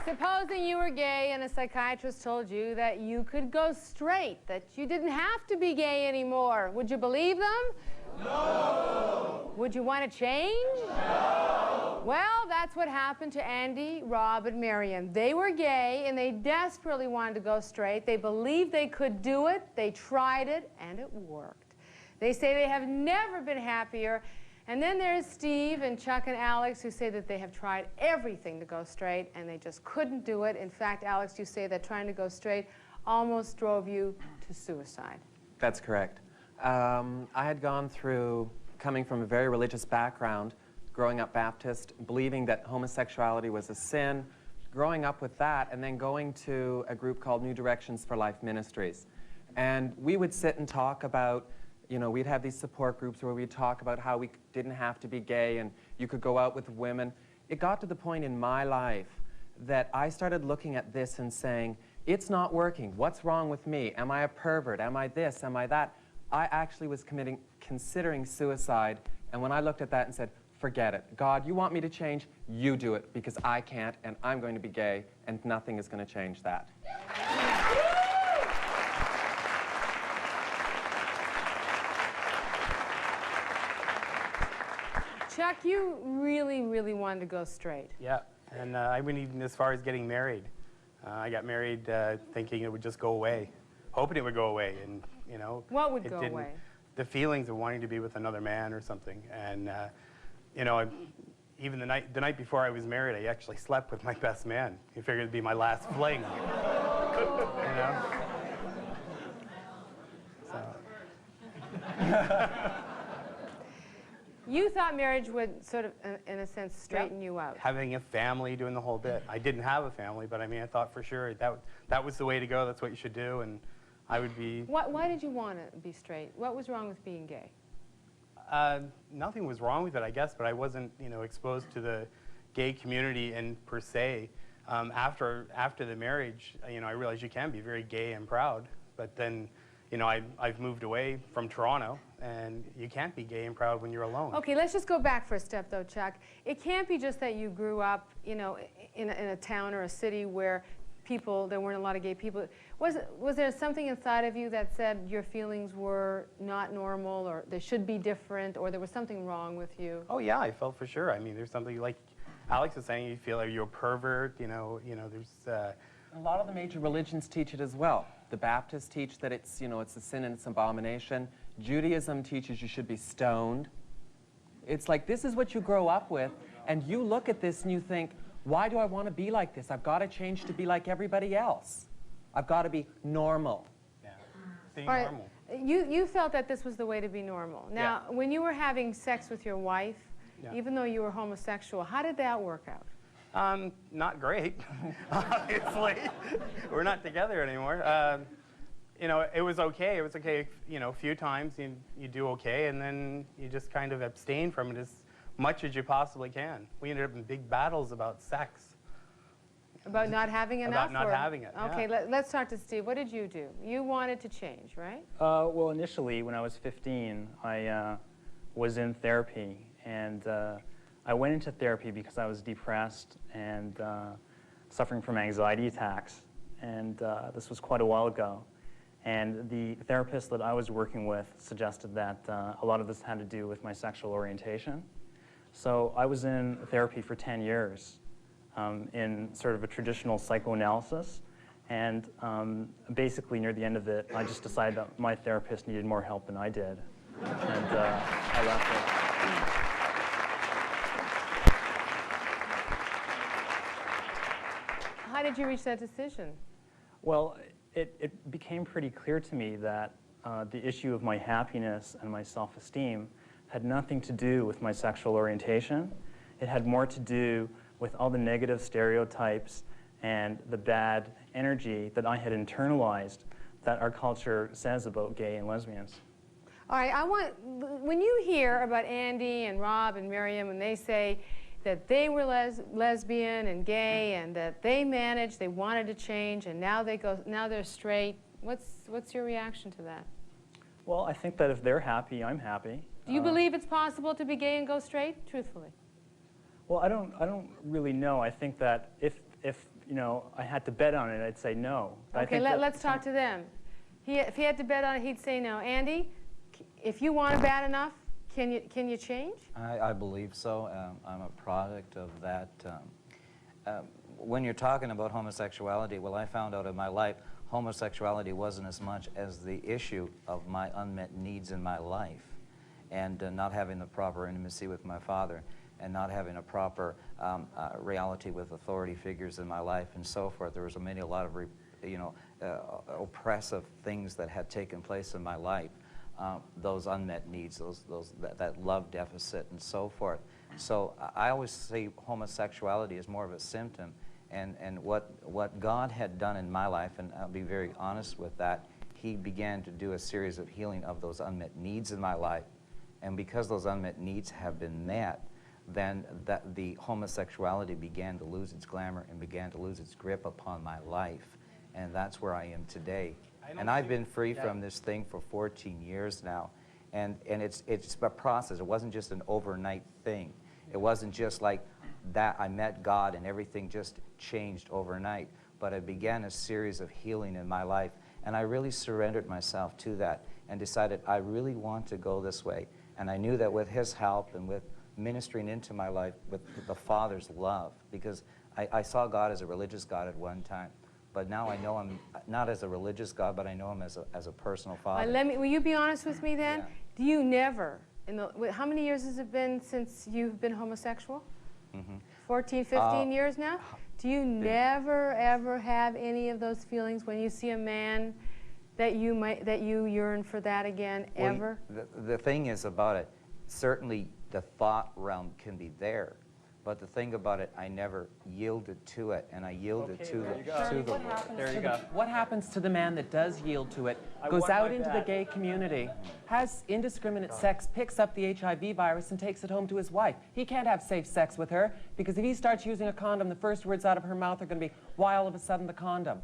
Supposing you were gay and a psychiatrist told you that you could go straight, that you didn't have to be gay anymore, would you believe them? No! Would you want to change? No! Well, that's what happened to Andy, Rob, and Miriam. They were gay and they desperately wanted to go straight. They believed they could do it, they tried it, and it worked. They say they have never been happier. And then there's Steve and Chuck and Alex who say that they have tried everything to go straight and they just couldn't do it. In fact, Alex, you say that trying to go straight almost drove you to suicide. That's correct. I had gone through, coming from a very religious background, growing up Baptist, believing that homosexuality was a sin, growing up with that, and then going to a group called New Directions for Life Ministries. And we would sit and talk about, you know, we'd have these support groups where we'd talk about how we didn't have to be gay and you could go out with women. It got to the point in my life that I started looking at this and saying, it's not working. What's wrong with me? Am I a pervert? Am I this? Am I that? I actually was considering suicide, and when I looked at that and said, forget it. God, you want me to change? You do it, because I can't, and I'm going to be gay, and nothing is going to change that. Chuck, you really, really wanted to go straight. Yeah, and I went even as far as getting married. I got married thinking it would just go away, hoping it would go away, and you know. What would it go didn't. away? The feelings of wanting to be with another man or something, and you know, even the night before I was married, I actually slept with my best man. He figured it'd be my last fling, you know. So. You thought marriage would sort of, in a sense, straighten you out. Having a family, doing the whole bit. I didn't have a family, but I mean, I thought for sure that was the way to go. That's what you should do, and I would be. Why did you want to be straight? What was wrong with being gay? Nothing was wrong with it, I guess, but I wasn't, you know, exposed to the gay community and per se. After the marriage, you know, I realized you can be very gay and proud, but then, you know, I've moved away from Toronto, and you can't be gay and proud when you're alone. Okay, let's just go back for a step, though, Chuck. It can't be just that you grew up, you know, in a town or a city where there weren't a lot of gay people. Was there something inside of you that said your feelings were not normal, or they should be different, or there was something wrong with you? Oh yeah, I felt for sure. I mean, there's something like Alex was saying. You feel like you're a pervert. You know. There's. A lot of the major religions teach it as well. The Baptists teach that it's, you know, it's a sin and it's an abomination. Judaism teaches you should be stoned. It's like, this is what you grow up with, and you look at this and you think, why do I want to be like this? I've got to change to be like everybody else. I've got to be normal. Yeah. Being All right. normal. You felt that this was the way to be normal. Now, when you were having sex with your wife, even though you were homosexual, how did that work out? Not great, obviously. We're not together anymore. You know, it was okay. It was okay, you know, a few times you do okay, and then you just kind of abstain from it as much as you possibly can. We ended up in big battles about sex. About not having enough? About not having it, Okay, let's talk to Steve. What did you do? You wanted to change, right? Well, initially, when I was 15, I was in therapy, and I went into therapy because I was depressed and suffering from anxiety attacks, and this was quite a while ago. And the therapist that I was working with suggested that a lot of this had to do with my sexual orientation. So I was in therapy for 10 years in sort of a traditional psychoanalysis, and basically near the end of it, I just decided that my therapist needed more help than I did, and I left it. How did you reach that decision? Well, it became pretty clear to me that the issue of my happiness and my self-esteem had nothing to do with my sexual orientation. It had more to do with all the negative stereotypes and the bad energy that I had internalized that our culture says about gay and lesbians. All right, when you hear about Andy and Rob and Miriam, and they say that they were lesbian and gay, and that they managed, they wanted to change, and now they're straight, what's your reaction to that? Well, I think that if they're happy, I'm happy. Do you believe it's possible to be gay and go straight, truthfully? Well, I don't really know. I think that if you know, I had to bet on it, I'd say no. But I Okay, think that let's talk to them. If he had to bet on it, he'd say no. Andy, if you want it bad enough, can you change? I believe so. I'm a product of that. When you're talking about homosexuality, well, I found out in my life, homosexuality wasn't as much as the issue of my unmet needs in my life, and not having the proper intimacy with my father, and not having a proper reality with authority figures in my life, and so forth. There was a lot of, oppressive things that had taken place in my life. Those unmet needs, that love deficit, and so forth. So I always see homosexuality as more of a symptom, and what God had done in my life, and I'll be very honest with that, He began to do a series of healing of those unmet needs in my life, and because those unmet needs have been met, then the homosexuality began to lose its glamour and began to lose its grip upon my life, and that's where I am today. And I've been free from this thing for 14 years now, and it's a process. It wasn't just an overnight thing. It wasn't just like that I met God and everything just changed overnight, but I began a series of healing in my life, and I really surrendered myself to that and decided I really want to go this way. And I knew that with His help and with ministering into my life with the Father's love, because I saw God as a religious God at one time, but now I know Him not as a religious God, but I know Him as a personal Father. Will you be honest with me then? Yeah. Do you never, how many years has it been since you've been homosexual? 14, 15 years now? Do you never, ever have any of those feelings when you see a man that you yearn for that again, ever? The thing is about it, certainly the thought realm can be there, but the thing about it, I never yielded to it, and I yielded to the Lord. There you go. What happens to the man that does yield to it, I goes won out my into the bet. gay community, has indiscriminate sex, picks up the HIV virus, and takes it home to his wife? He can't have safe sex with her, because if he starts using a condom, the first words out of her mouth are going to be, why all of a sudden the condom?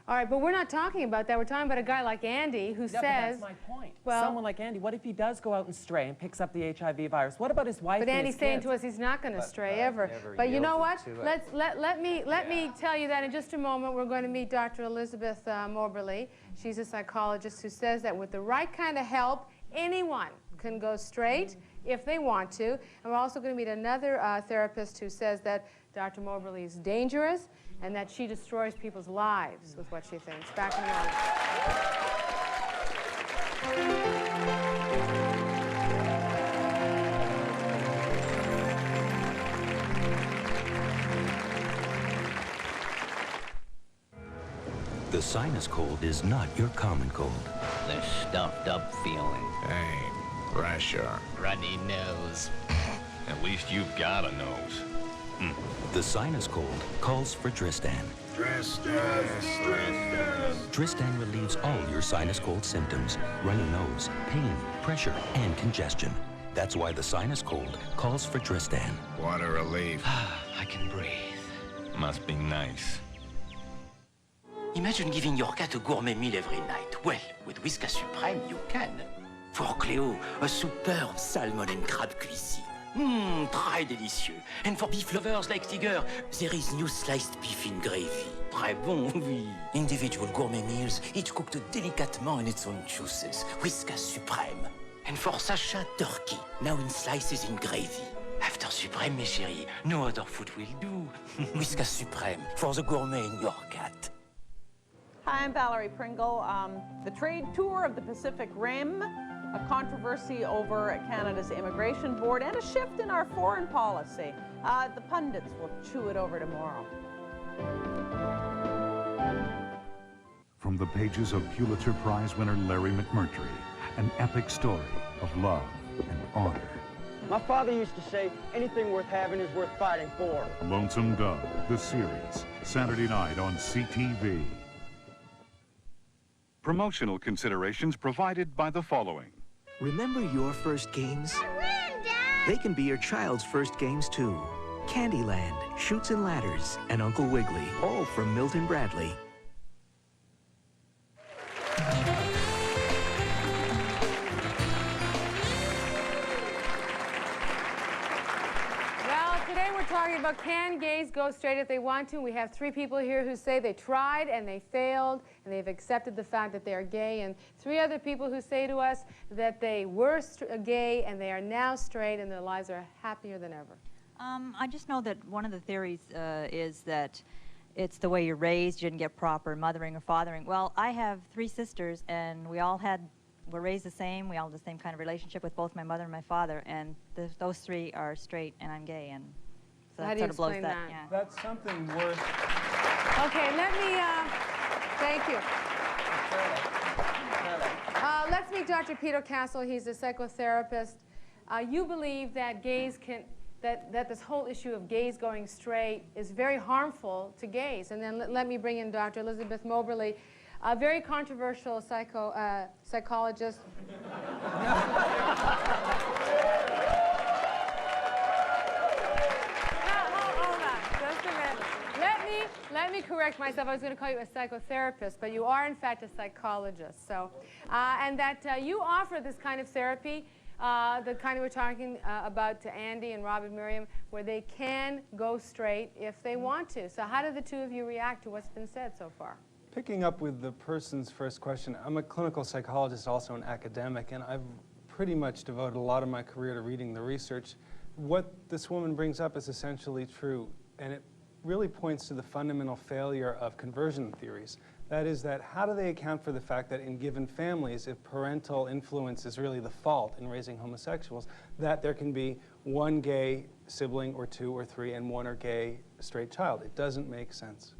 All right, but we're not talking about that. We're talking about a guy like Andy who Yeah, but says... that's my point. Well- Someone like Andy, what if he does go out and stray and picks up the HIV virus? What about his wife But and Andy's his saying kids? to us he's not going to stray but I've ever. never But you know what? yielded to it. Let me tell you that in just a moment. We're going to meet Dr. Elizabeth Moberly. She's a psychologist who says that with the right kind of help, anyone can go straight if they want to. And we're also going to meet another therapist who says that Dr. Moberly is dangerous and that she destroys people's lives with what she thinks. Back in a moment. The sinus cold is not your common cold. The stuffed up feeling. Pain, pressure. Runny nose. At least you've got a nose. The sinus cold calls for Dristan. Dristan relieves all your sinus cold symptoms: runny nose, pain, pressure, and congestion. That's why the sinus cold calls for Dristan. What a relief. I can breathe. Must be nice. Imagine giving your cat a gourmet meal every night. Well, with Whiskas Supreme, you can. For Cléo, a superb salmon and crab cuisine. Très délicieux. And for beef lovers like Tiger, there is new sliced beef in gravy. Très bon, oui. Individual gourmet meals, each cooked délicatement in its own juices. Whiskas Supreme. And for Sacha, turkey, now in slices in gravy. After Supreme, mes chéris, no other food will do. Whiskas Supreme, for the gourmet in your cat. Hi, I'm Valerie Pringle. The trade tour of the Pacific Rim, a controversy over Canada's immigration board, and a shift in our foreign policy. The pundits will chew it over tomorrow. From the pages of Pulitzer Prize winner Larry McMurtry, an epic story of love and honor. My father used to say, anything worth having is worth fighting for. Lonesome Dove, the series, Saturday night on CTV. Promotional considerations provided by the following. Remember your first games? I ran, Dad! They can be your child's first games too. Candyland, Chutes and Ladders, and Uncle Wiggly, all from Milton Bradley. Well, today we're talking about can gays go straight if they want to. We have 3 people here who say they tried and they failed and they've accepted the fact that they are gay, and 3 other people who say to us that they were gay and they are now straight and their lives are happier than ever. I just know that one of the theories is that it's the way you're raised. You didn't get proper mothering or fathering. Well, I have 3 sisters, and we all were raised the same. We all had the same kind of relationship with both my mother and my father, and those 3 are straight, and I'm gay, and so How that do you sort of blows explain that. that? Yeah. That's something worth. Okay, let me, thank you. Let's meet Dr. Peter Castle. He's a psychotherapist. You believe that gays can, that this whole issue of gays going straight is very harmful to gays. And then let me bring in Dr. Elizabeth Moberly, a very controversial psychologist. Let me correct myself. I was going to call you a psychotherapist, but you are, in fact, a psychologist. So, and that you offer this kind of therapy, the kind we're talking about to Andy and Rob and Miriam, where they can go straight if they want to. So how do the 2 of you react to what's been said so far? Picking up with the person's first question, I'm a clinical psychologist, also an academic, and I've pretty much devoted a lot of my career to reading the research. What this woman brings up is essentially true, and it really points to the fundamental failure of conversion theories. That is that how do they account for the fact that in given families, if parental influence is really the fault in raising homosexuals, that there can be 1 gay sibling or 2 or 3 and 1 or gay straight child? It doesn't make sense.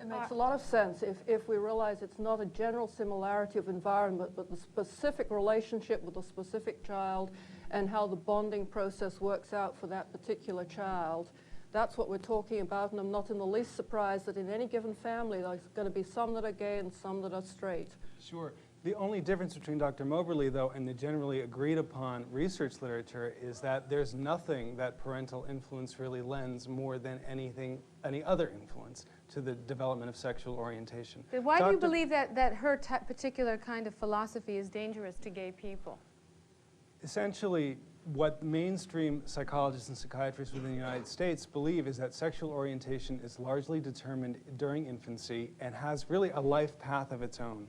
It makes a lot of sense if we realize it's not a general similarity of environment, but the specific relationship with a specific child and how the bonding process works out for that particular child. That's what we're talking about, and I'm not in the least surprised that in any given family there's going to be some that are gay and some that are straight. Sure. The only difference between Dr. Moberly, though, and the generally agreed upon research literature is that there's nothing that parental influence really lends more than any other influence to the development of sexual orientation. But why do you believe that her particular kind of philosophy is dangerous to gay people? Essentially, what mainstream psychologists and psychiatrists within the United States believe is that sexual orientation is largely determined during infancy and has really a life path of its own.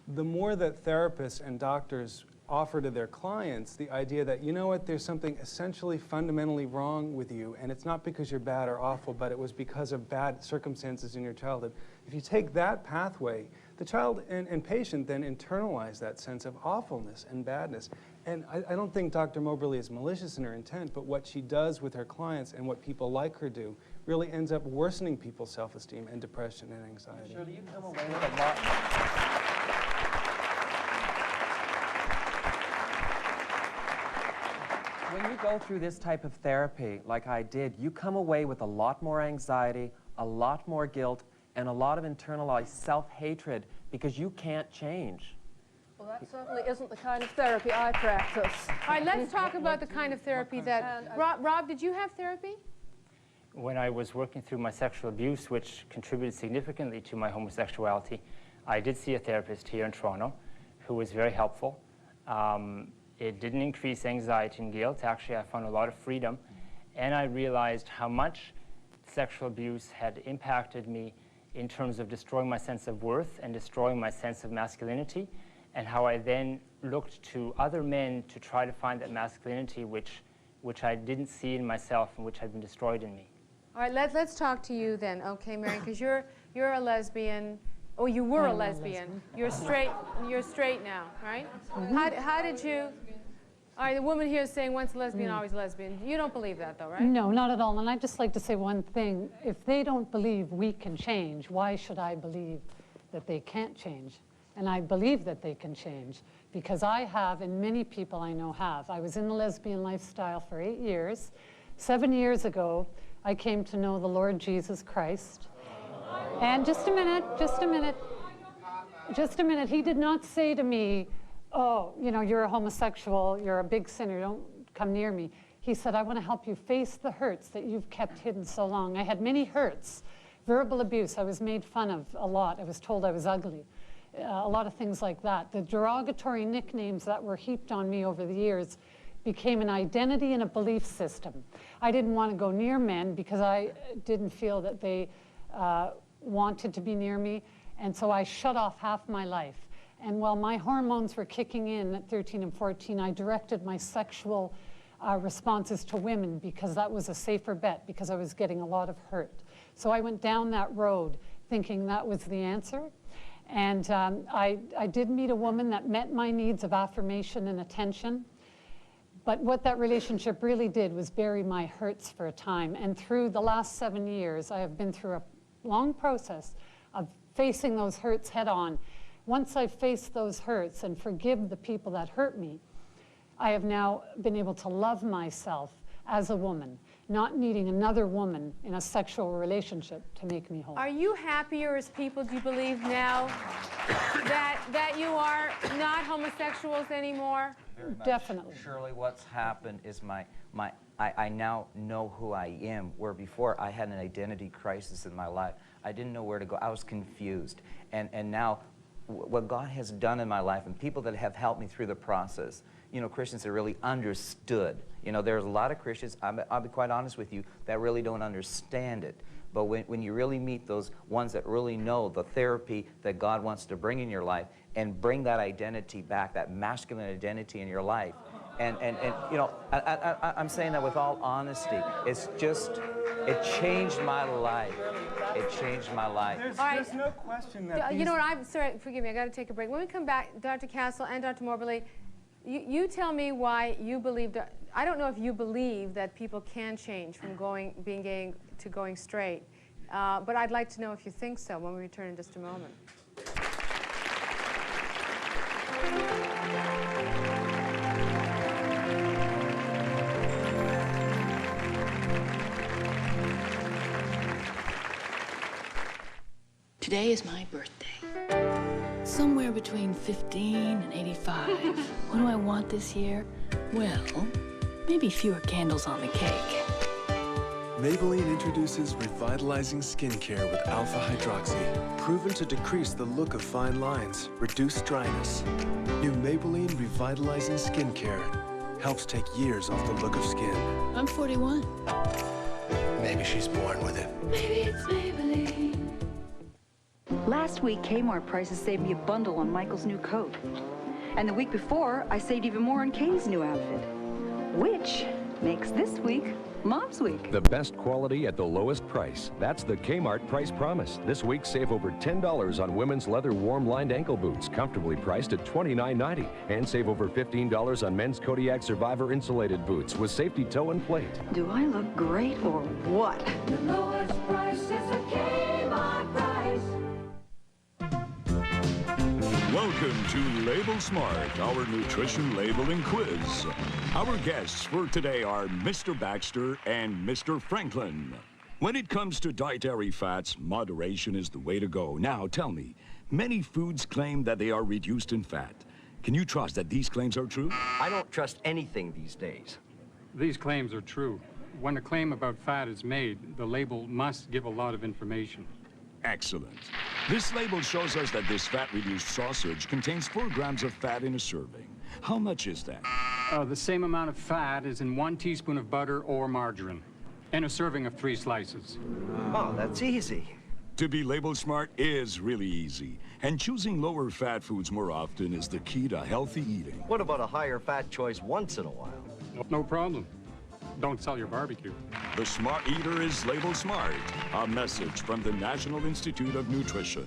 The more that therapists and doctors offer to their clients the idea that, you know what, there's something essentially fundamentally wrong with you, and it's not because you're bad or awful, but it was because of bad circumstances in your childhood. If you take that pathway, the child and patient then internalize that sense of awfulness and badness. And I don't think Dr. Moberly is malicious in her intent, but what she does with her clients and what people like her do really ends up worsening people's self-esteem and depression and anxiety. Shirley, you come away with a lot. When you go through this type of therapy, like I did, you come away with a lot more anxiety, a lot more guilt, and a lot of internalized self-hatred because you can't change. Well, that certainly isn't the kind of therapy I practice. All right, let's talk about the kind of therapy that... Rob, did you have therapy? When I was working through my sexual abuse, which contributed significantly to my homosexuality, I did see a therapist here in Toronto who was very helpful. It didn't increase anxiety and guilt. Actually, I found a lot of freedom. And I realized how much sexual abuse had impacted me in terms of destroying my sense of worth and destroying my sense of masculinity, and how I then looked to other men to try to find that masculinity which I didn't see in myself and which had been destroyed in me. All right, let's talk to you then, okay, Marion, because you're a lesbian. Oh, you were a lesbian. You're straight now, right? How did you... All right, the woman here is saying once a lesbian, always a lesbian. You don't believe that, though, right? No, not at all. And I'd just like to say one thing. If they don't believe we can change, why should I believe that they can't change? And I believe that they can change because I have, and many people I know have. I was in the lesbian lifestyle for 8 years. 7 years ago, I came to know the Lord Jesus Christ. And just a minute. He did not say to me, oh, you know, you're a homosexual, you're a big sinner, don't come near me. He said, I want to help you face the hurts that you've kept hidden so long. I had many hurts. Verbal abuse, I was made fun of a lot. I was told I was ugly. A lot of things like that. The derogatory nicknames that were heaped on me over the years became an identity and a belief system. I didn't want to go near men because I didn't feel that they wanted to be near me, and so I shut off half my life. And while my hormones were kicking in at 13 and 14, I directed my sexual responses to women because that was a safer bet, because I was getting a lot of hurt. So I went down that road thinking that was the answer. And I did meet a woman that met my needs of affirmation and attention. But what that relationship really did was bury my hurts for a time. And through the last 7 years, I have been through a long process of facing those hurts head on. Once I've faced those hurts and forgive the people that hurt me, I have now been able to love myself as a woman, not needing another woman in a sexual relationship to make me whole. Are you happier as people, do you believe now, that you are not homosexuals anymore? Very much. Definitely. Shirley, what's happened is I now know who I am, where before I had an identity crisis in my life. I didn't know where to go. I was confused. And now what God has done in my life, and people that have helped me through the process, you know, Christians that really understood. You know, there's a lot of Christians, I'll be quite honest with you, that really don't understand it. But when you really meet those ones that really know the therapy that God wants to bring in your life and bring that identity back, that masculine identity in your life, and you know, I'm saying that with all honesty, it's just, it changed my life. It changed my life. There's no question that you know what, I'm sorry, forgive me, I got to take a break. When we come back, Dr. Castle and Dr. Morberly, you tell me why you believe, I don't know if you believe that people can change from being gay to going straight, but I'd like to know if you think so when we return in just a moment. Today is my birthday. Somewhere between 15 and 85. What do I want this year? Well, maybe fewer candles on the cake. Maybelline introduces revitalizing skincare with alpha hydroxy, proven to decrease the look of fine lines, reduce dryness. New Maybelline revitalizing skincare helps take years off the look of skin. I'm 41. Maybe she's born with it. Maybe it's Maybelline. Last week, Kmart prices saved me a bundle on Michael's new coat. And the week before, I saved even more on Katie's new outfit. Which makes this week Mom's Week. The best quality at the lowest price. That's the Kmart Price Promise. This week, save over $10 on women's leather warm-lined ankle boots, comfortably priced at $29.90. And save over $15 on men's Kodiak Survivor insulated boots with safety toe and plate. Do I look great or what? The lowest price is a Kmart price. Welcome to Label Smart, our nutrition labeling quiz. Our guests for today are Mr. Baxter and Mr. Franklin. When it comes to dietary fats, moderation is the way to go. Now, tell me, many foods claim that they are reduced in fat. Can you trust that these claims are true? I don't trust anything these days. These claims are true. When a claim about fat is made, the label must give a lot of information. Excellent. This label shows us that this fat-reduced sausage contains 4 grams of fat in a serving. How much is that? The same amount of fat is in 1 teaspoon of butter or margarine, in a serving of 3 slices. Oh, that's easy. To be label smart is really easy, and choosing lower fat foods more often is the key to healthy eating. What about a higher fat choice once in a while? No problem. Don't sell your barbecue. The smart eater is label smart. A message from the National Institute of Nutrition.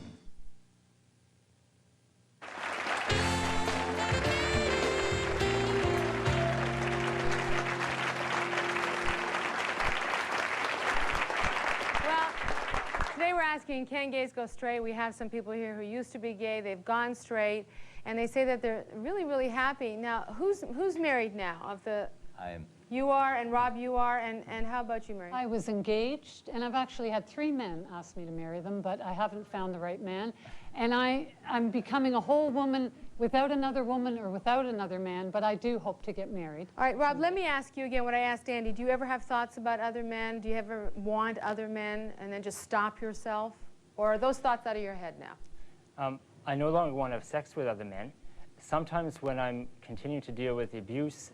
Today we're asking, can gays go straight? We have some people here who used to be gay, they've gone straight, and they say that they're really, really happy. Now, who's married now? Of the I am. You are, and Rob, you are, and how about you, Mary? I was engaged, and I've actually had 3 men ask me to marry them, but I haven't found the right man. And I'm becoming a whole woman without another woman or without another man, but I do hope to get married. All right, Rob, let me ask you again what I asked Andy. Do you ever have thoughts about other men? Do you ever want other men and then just stop yourself? Or are those thoughts out of your head now? I no longer want to have sex with other men. Sometimes when I'm continuing to deal with the abuse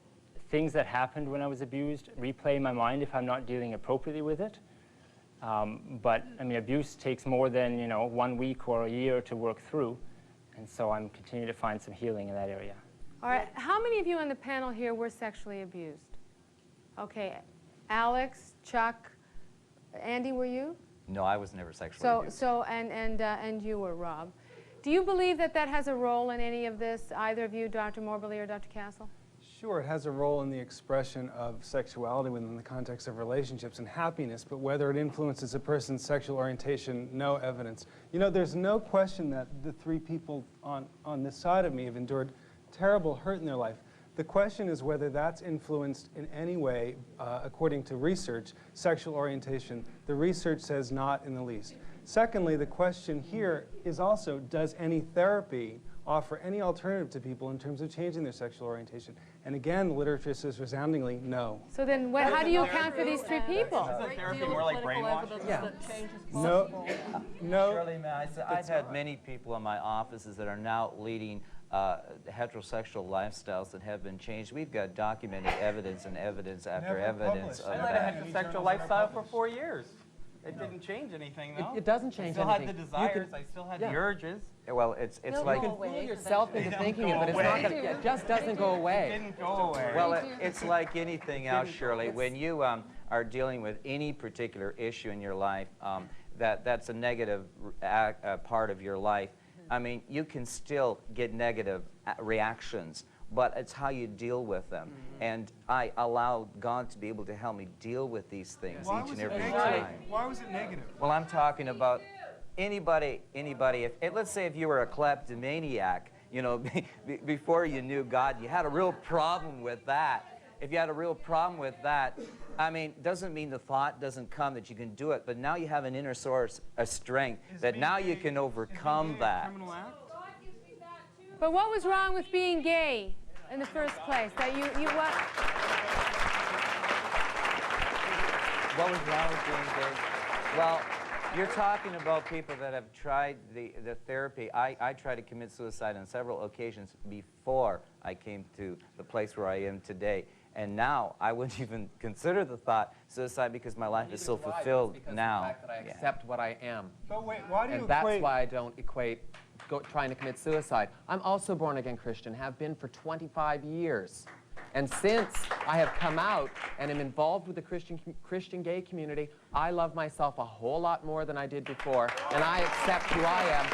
things that happened when I was abused replay in my mind if I'm not dealing appropriately with it. But I mean, abuse takes more than 1 week or a year to work through, and so I'm continuing to find some healing in that area. All right, how many of you on the panel here were sexually abused? Okay, Alex, Chuck, Andy, were you? No, I was never sexually abused. And you were, Rob. Do you believe that that has a role in any of this, either of you, Dr. Morbilly or Dr. Castle? Sure, it has a role in the expression of sexuality within the context of relationships and happiness, but whether it influences a person's sexual orientation, no evidence. You know, there's no question that the three people on this side of me have endured terrible hurt in their life. The question is whether that's influenced in any way, according to research, sexual orientation. The research says not in the least. Secondly, the question here is also, does any therapy offer any alternative to people in terms of changing their sexual orientation? And again, the literature says resoundingly no. So then how do you account for these three people? Isn't therapy more like brainwashing? Yeah. No. Shirley, I've had many people in my offices that are now leading heterosexual lifestyles that have been changed. We've got documented evidence and evidence after evidence of I led a heterosexual lifestyle for 4 years. It didn't change anything, though. It doesn't change anything. I still had the desires. I still had the urges. Well, it's like... You can fool yourself into thinking it, but it's not gonna, it just doesn't go away. It didn't go away. Well, it's like anything else, Shirley. When you are dealing with any particular issue in your life, that's a negative part of your life, I mean, you can still get negative reactions, but it's how you deal with them. And I allow God to be able to help me deal with these things each and every time. Why was it negative? Well, I'm talking about anybody, let's say if you were a kleptomaniac, before you knew God, you had a real problem with that. If you had a real problem with that, I mean, doesn't mean the thought doesn't come that you can do it, but now you have an inner source, a strength, that now you can overcome that. But what was wrong with being gay in the first place? That you what? What was wrong with being gay? Well, you're talking about people that have tried the therapy. I tried to commit suicide on several occasions before I came to the place where I am today. And now I wouldn't even consider the thought suicide because my life is so fulfilled now. Of the fact that I accept what I am. But wait, why do you And that's why I don't equate trying to commit suicide. I'm also born-again Christian, have been for 25 years. And since I have come out and am involved with the Christian gay community, I love myself a whole lot more than I did before, and I accept who I am.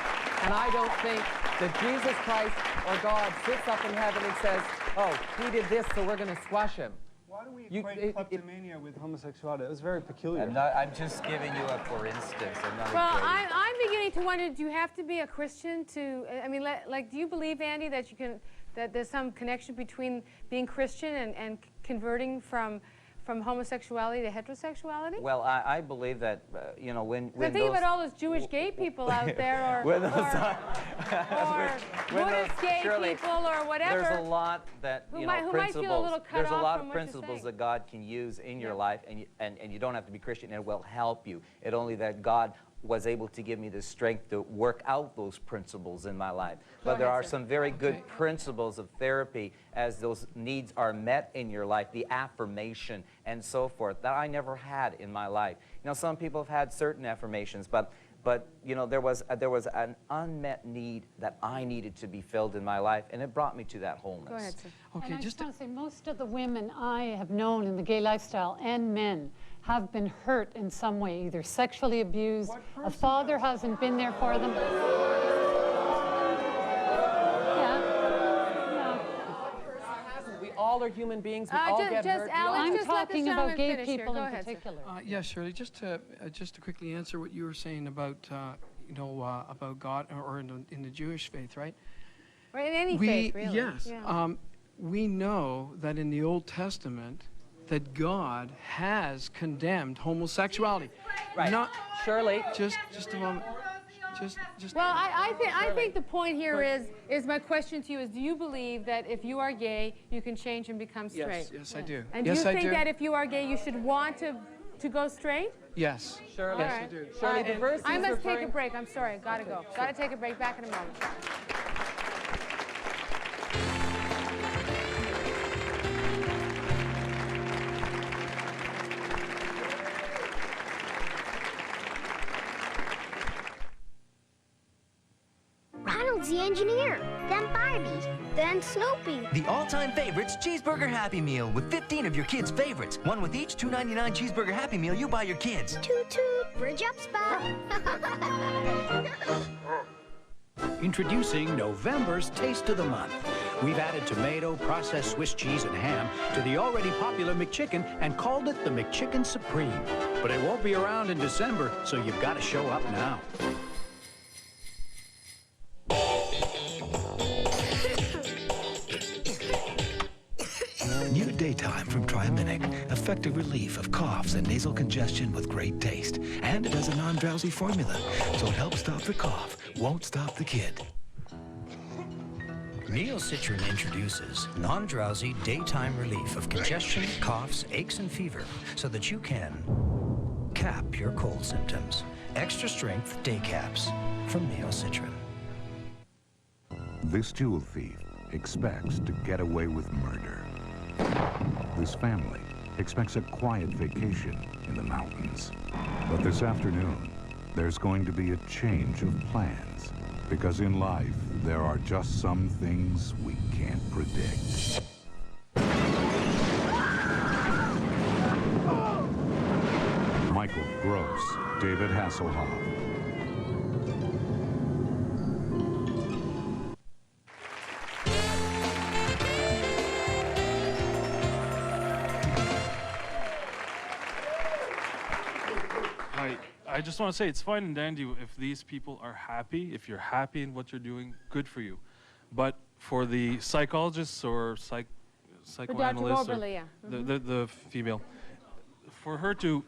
And I don't think that Jesus Christ or God sits up in heaven and says, oh, he did this, so we're going to squash him. Why do we equate kleptomania with homosexuality? It was very peculiar. I'm just giving you a for instance. Well, I'm beginning to wonder, do you have to be a Christian to, I mean, like, do you believe, Andy, that that there's some connection between being Christian and converting from homosexuality to heterosexuality? Well, I believe that, when think about all those Jewish gay people out there, or Buddhist gay people, or whatever. There's a lot that, who might feel a little cut there's a off lot from of what you're principles saying. that God can use in your life, and you don't have to be Christian, and it will help you. It only that God was able to give me the strength to work out those principles in my life. But there are some very good principles of therapy as those needs are met in your life, the affirmation and so forth, that I never had in my life. Some people have had certain affirmations, but there was an unmet need that I needed to be filled in my life, and it brought me to that wholeness. Go ahead, sir. Okay, I just want to say, most of the women I have known in the gay lifestyle and men have been hurt in some way, either sexually abused, a father hasn't been there for them. We all are human beings. We all get hurt. I'm talking about gay people in particular. Yes, Shirley, just to quickly answer what you were saying about about God or in the Jewish faith, right? Or in any faith, really. Yes. Yeah. We know that in the Old Testament that God has condemned homosexuality. Right. Not Shirley. Just a moment. Just well, I think the point here is my question to you is, do you believe that if you are gay, you can change and become straight? Yes, I do. And do you think that if you are gay, you should want to go straight? Yes. Shirley, yes, I do. Shirley, the verse I must take a break. I'm sorry. Gotta go. Gotta take a break. Back in a moment. Donald's the engineer, then Barbie, then Snoopy. The all-time favorites cheeseburger Happy Meal with 15 of your kids' favorites. One with each $2.99 cheeseburger Happy Meal you buy your kids. Toot toot, bridge up, Spot. Introducing November's Taste of the Month. We've added tomato, processed Swiss cheese, and ham to the already popular McChicken and called it the McChicken Supreme. But it won't be around in December, so you've got to show up now. New Daytime from Triaminic. Effective relief of coughs and nasal congestion with great taste. And it has a non-drowsy formula, so it helps stop the cough, won't stop the kid. Neocitrin introduces non-drowsy daytime relief of congestion, coughs, aches, and fever so that you can cap your cold symptoms. Extra strength day caps from Neocitrin. This jewel thief expects to get away with murder. This family expects a quiet vacation in the mountains. But this afternoon, there's going to be a change of plans. Because in life, there are just some things we can't predict. Michael Gross, David Hasselhoff. I just want to say it's fine and dandy if these people are happy. If you're happy in what you're doing, good for you. But for the psychologists or psychoanalysts, or the female, for her to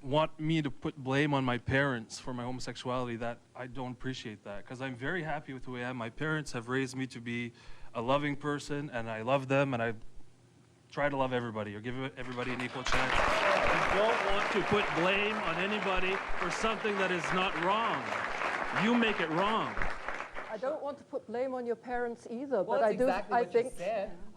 want me to put blame on my parents for my homosexuality, that I don't appreciate that, because I'm very happy with the way I am. My parents have raised me to be a loving person, and I love them, and I try to love everybody or give everybody an equal chance. I don't want to put blame on anybody for something that is not wrong. You make it wrong. I don't want to put blame on your parents either, Well, but I think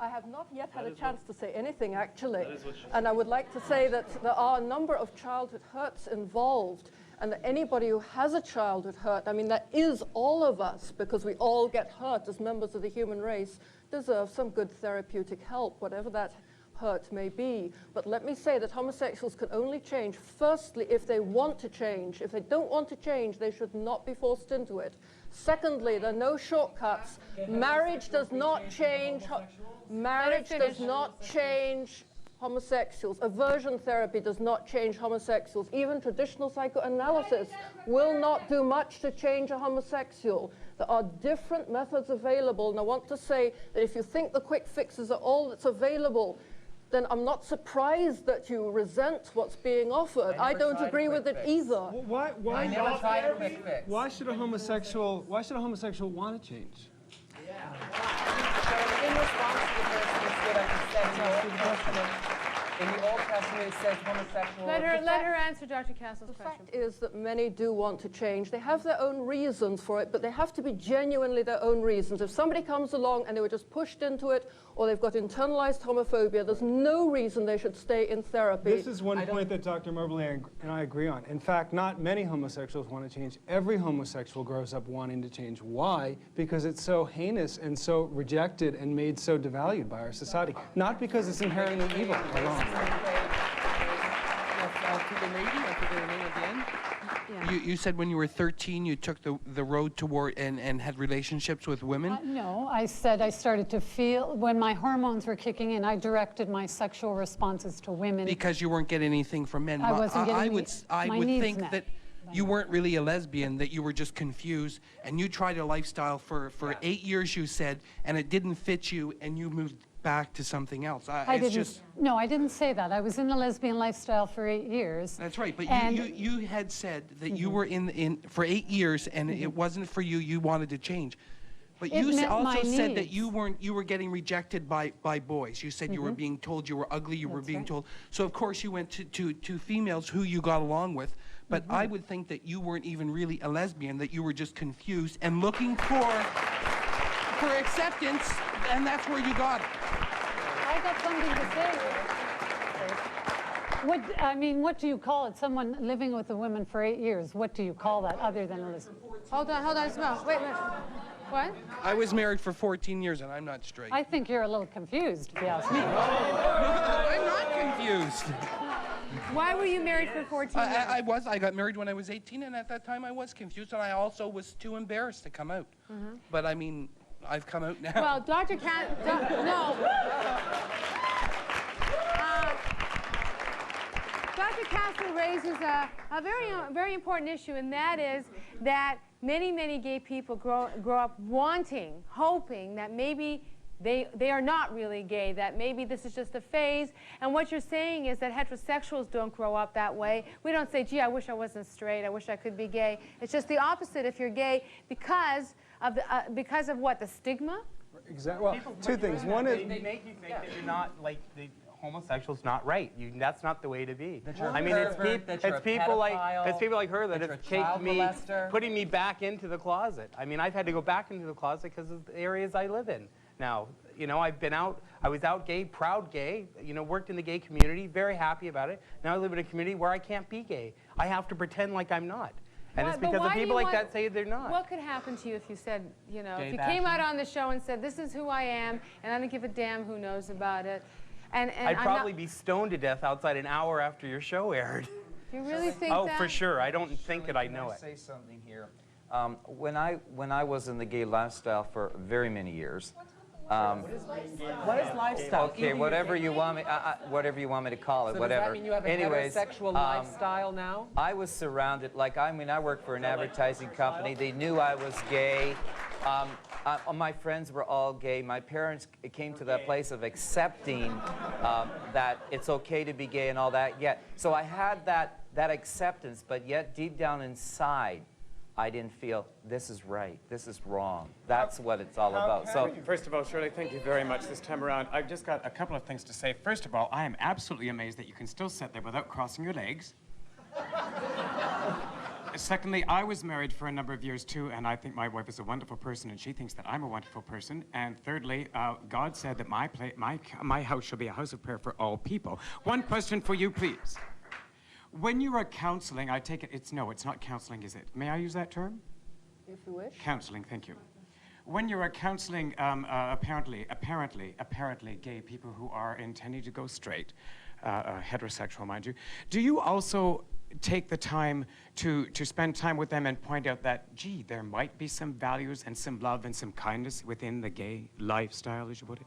I have not yet had a chance to say anything, actually. And I would like to say that there are a number of childhood hurts involved, and that anybody who has a childhood hurt, I mean, that is all of us, because we all get hurt as members of the human race, deserve some good therapeutic help, whatever that hurt may be. But let me say that homosexuals can only change, firstly, if they want to change. If they don't want to change, they should not be forced into it. Secondly, there are no shortcuts. Marriage does not change. Marriage does not change homosexuals. Aversion therapy does not change homosexuals. Even traditional psychoanalysis will not do much to change a homosexual. There are different methods available, and I want to say that if you think the quick fixes are all that's available, then I'm not surprised that you resent what's being offered. I don't agree with it either. Why should a homosexual want to change? In response to the first that I said in the Old Testament, it says homosexual. Let her answer Dr. Castle's question. The fact is that many do want to change. They have their own reasons for it, but they have to be genuinely their own reasons. If somebody comes along and they were just pushed into it, or they've got internalized homophobia, there's no reason they should stay in therapy. This is one point that Dr. Moberly and I agree on. In fact, not many homosexuals want to change. Every homosexual grows up wanting to change. Why? Because it's so heinous and so rejected and made so devalued by our society. Not because it's inherently evil alone. You said when you were 13, you took the road toward and had relationships with women? No, I said I started to feel, when my hormones were kicking in, I directed my sexual responses to women. Because you weren't getting anything from men. I wasn't getting I would think that you weren't really a lesbian, that you were just confused, and you tried a lifestyle for 8 years, you said, and it didn't fit you, and you moved back to something else. No, I didn't say that. I was in the lesbian lifestyle for 8 years. That's right, but you had said that you were in for 8 years, and it wasn't for you. You wanted to change, but you also said that you were getting rejected by boys. You said you were being told you were ugly. You were being told. So of course you went to females who you got along with. But I would think that you weren't even really a lesbian. That you were just confused and looking for acceptance, and that's where you got it. I got something to say. What do you call it? Someone living with a woman for 8 years. What do you call that other than a lesbian? Hold on, Simone. Wait a minute. What? I was married for 14 years and I'm not straight. I think you're a little confused, if you ask me. I'm not confused. Why were you married for 14 years? I got married when I was 18, and at that time I was confused, and I also was too embarrassed to come out. But I mean, I've come out now. Well, Dr. Dr. Castle raises a very important issue, and that is that many gay people grow up wanting, hoping that maybe they are not really gay, that maybe this is just a phase. And what you're saying is that heterosexuals don't grow up that way. We don't say, gee, I wish I wasn't straight, I wish I could be gay. It's just the opposite if you're gay because of what, the stigma? Exactly. Well, two things. One is... They make you think that you're not, like, the homosexual's not right. That's not the way to be. I mean, it's people like her that have taken me, putting me back into the closet. I mean, I've had to go back into the closet because of the areas I live in. Now, you know, I've been out, I was out gay, proud gay, you know, worked in the gay community, very happy about it. Now I live in a community where I can't be gay. I have to pretend like I'm not. And it's because of people like that say they're not. What could happen to you if you said, you know, if you came out on the show and said, this is who I am, and I don't give a damn who knows about it? And I'd probably be stoned to death outside an hour after your show aired. Do you really think that? Oh, for sure. I don't think that I know it. Can I say something here? When I was in the gay lifestyle for very many years, what is lifestyle? Okay, whatever you want me to call it, So whatever. Does that mean you have a heterosexual lifestyle now? I was surrounded, like, I mean, I worked for an advertising company. They knew I was gay. My friends were all gay. My parents came to that place of accepting that it's okay to be gay and all that. Yeah, so I had that acceptance, but yet deep down inside, I didn't feel this is right, this is wrong. That's what it's all about. So, first of all, Shirley, thank you very much this time around. I've just got a couple of things to say. First of all, I am absolutely amazed that you can still sit there without crossing your legs. Secondly, I was married for a number of years too, and I think my wife is a wonderful person, and she thinks that I'm a wonderful person. And thirdly, God said that my house shall be a house of prayer for all people. One question for you, please. When you are counseling, I take it it's not counseling, is it? May I use that term? If you wish. Counseling, thank you. When you are counseling apparently gay people who are intending to go straight, heterosexual, mind you, do you also take the time to spend time with them and point out that, gee, there might be some values and some love and some kindness within the gay lifestyle, as you put it?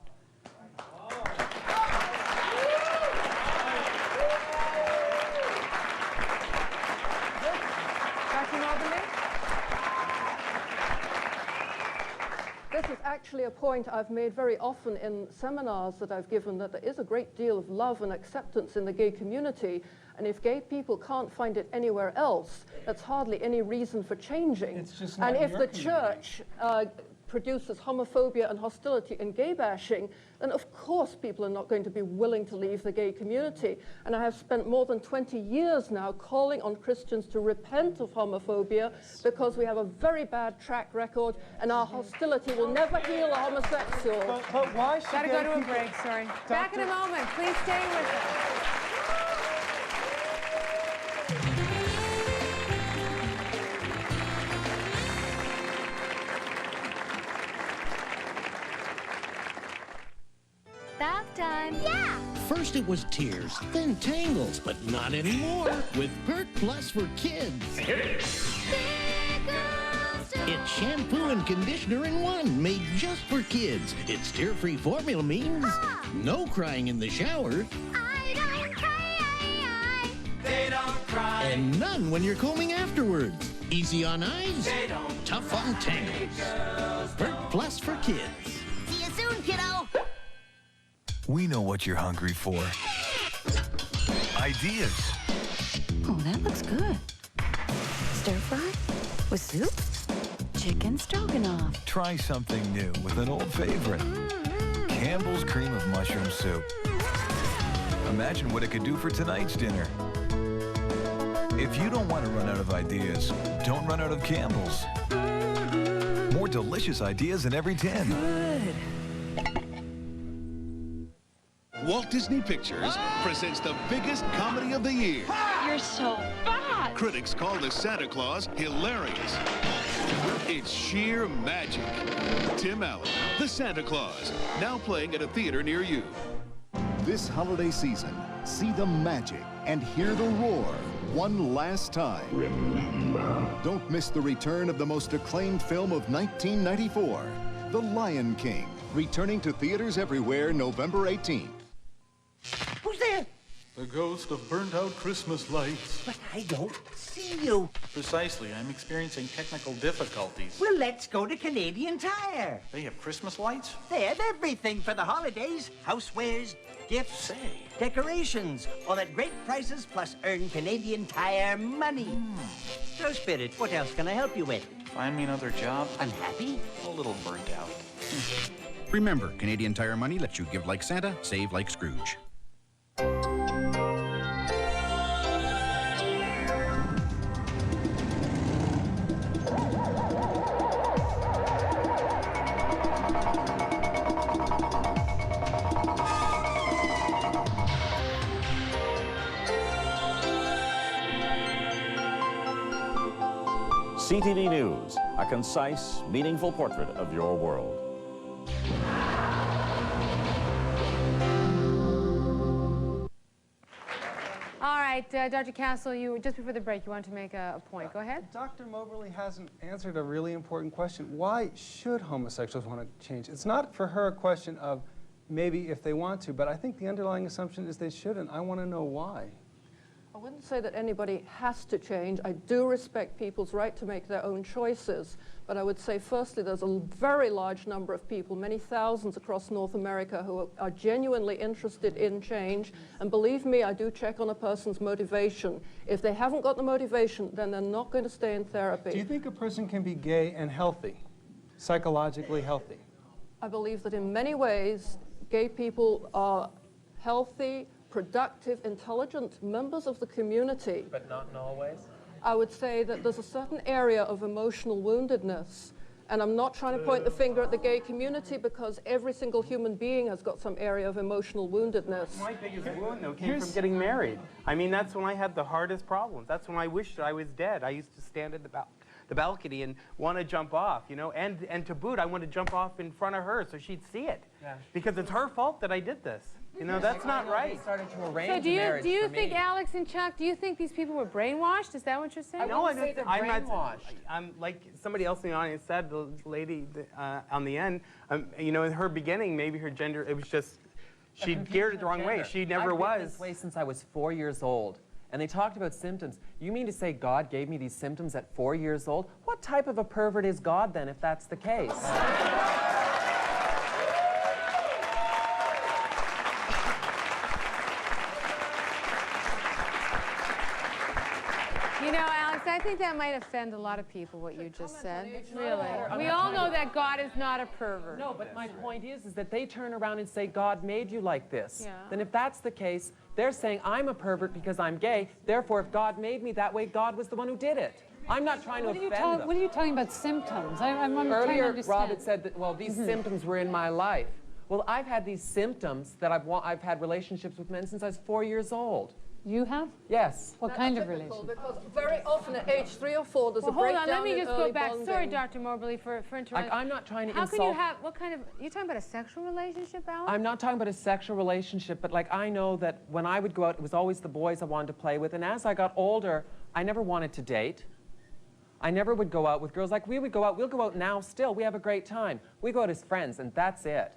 This is actually a point I've made very often in seminars that I've given, that there is a great deal of love and acceptance in the gay community, and if gay people can't find it anywhere else, that's hardly any reason for changing. It's just not and if your the community. church produces homophobia and hostility and gay bashing, then of course people are not going to be willing to leave the gay community. And I have spent more than 20 years now calling on Christians to repent of homophobia, because we have a very bad track record, and our hostility will never heal a homosexual. But why should Gotta go to a break, sorry. Back in a moment. Please stay with us. Bath time. Yeah! First it was tears, then tangles, but not anymore with Perk Plus for kids. It's shampoo and conditioner in one, made just for kids. Its tear-free formula means no crying in the shower. I don't cry. They don't cry. And none when you're combing afterwards. Easy on eyes, they don't tough on tangles. Perk Plus for kids. See you soon, kiddo. We know what you're hungry for. Ideas. Oh, that looks good. Stir fry? With soup? Chicken stroganoff. Try something new with an old favorite. Campbell's Cream of Mushroom Soup. Imagine what it could do for tonight's dinner. If you don't want to run out of ideas, don't run out of Campbell's. More delicious ideas in every tin. Good. Walt Disney Pictures presents the biggest comedy of the year. You're so fat. Critics call the Santa Claus hilarious. It's sheer magic. Tim Allen, the Santa Claus, now playing at a theater near you. This holiday season, see the magic and hear the roar one last time. Remember. Don't miss the return of the most acclaimed film of 1994, The Lion King, returning to theaters everywhere November 18th. Who's there? The ghost of burnt-out Christmas lights. But I don't see you. Precisely. I'm experiencing technical difficulties. Well, let's go to Canadian Tire. They have Christmas lights? They have everything for the holidays. Housewares, gifts, decorations. All at great prices, plus earn Canadian Tire money. So, Spirit, what else can I help you with? Find me another job. Unhappy? A little burnt out. Remember, Canadian Tire money lets you give like Santa, save like Scrooge. CTV News, a concise, meaningful portrait of your world. All right, Dr. Castle, you just before the break, you wanted to make a point. Go ahead. Dr. Moberly hasn't answered a really important question. Why should homosexuals want to change? It's not for her a question of maybe if they want to, but I think the underlying assumption is they shouldn't. I want to know why. I wouldn't say that anybody has to change. I do respect people's right to make their own choices. But I would say, firstly, there's a very large number of people, many thousands across North America, who are genuinely interested in change. And believe me, I do check on a person's motivation. If they haven't got the motivation, then they're not going to stay in therapy. Do you think a person can be gay and healthy, psychologically healthy? I believe that in many ways, gay people are healthy, productive, intelligent members of the community. But not in all ways? I would say that there's a certain area of emotional woundedness, and I'm not trying to point the finger at the gay community because every single human being has got some area of emotional woundedness. My biggest wound, though, came from getting married. I mean, that's when I had the hardest problems. That's when I wished I was dead. I used to stand at the balcony and want to jump off, you know, and to boot, I want to jump off in front of her so she'd see it. Yeah. Because it's her fault that I did this. You know, that's not right. Started to arrange So do you think, Alex and Chuck, do you think these people were brainwashed? Is that what you're saying? No, I don't think I'm brainwashed. I'm like somebody else in the audience said, the lady on the end, you know, in her beginning, maybe her gender, it was just, she geared it the wrong way. She never was. I've been this way since I was 4 years old. And they talked about symptoms. You mean to say God gave me these symptoms at 4 years old? What type of a pervert is God then, if that's the case? You know, Alex, I think that might offend a lot of people, what you just said. Really. We all know that God is not a pervert. No, but my point is that they turn around and say, God made you like this. Yeah. Then if that's the case, they're saying I'm a pervert because I'm gay. Therefore, if God made me that way, God was the one who did it. I'm not trying to offend them. What are you talking about symptoms? I'm trying to Earlier, understand. Rob had said that, well, these symptoms were in my life. Well, I've had these symptoms that I've had relationships with men since I was 4 years old. You have? Yes. What kind of relationship? Because very often at age 3 or 4, there's a hold breakdown on, let me in just early go back. bonding. Sorry, Dr. Moberly, for interrupting. I'm not trying to How insult. can you have, what kind of, you talking about a sexual relationship, Alex? I'm not talking about a sexual relationship, but like I know that when I would go out, it was always the boys I wanted to play with. And as I got older, I never wanted to date. I never would go out with girls. Like we would go out, we'll go out now still. We have a great time. We go out as friends, and that's it.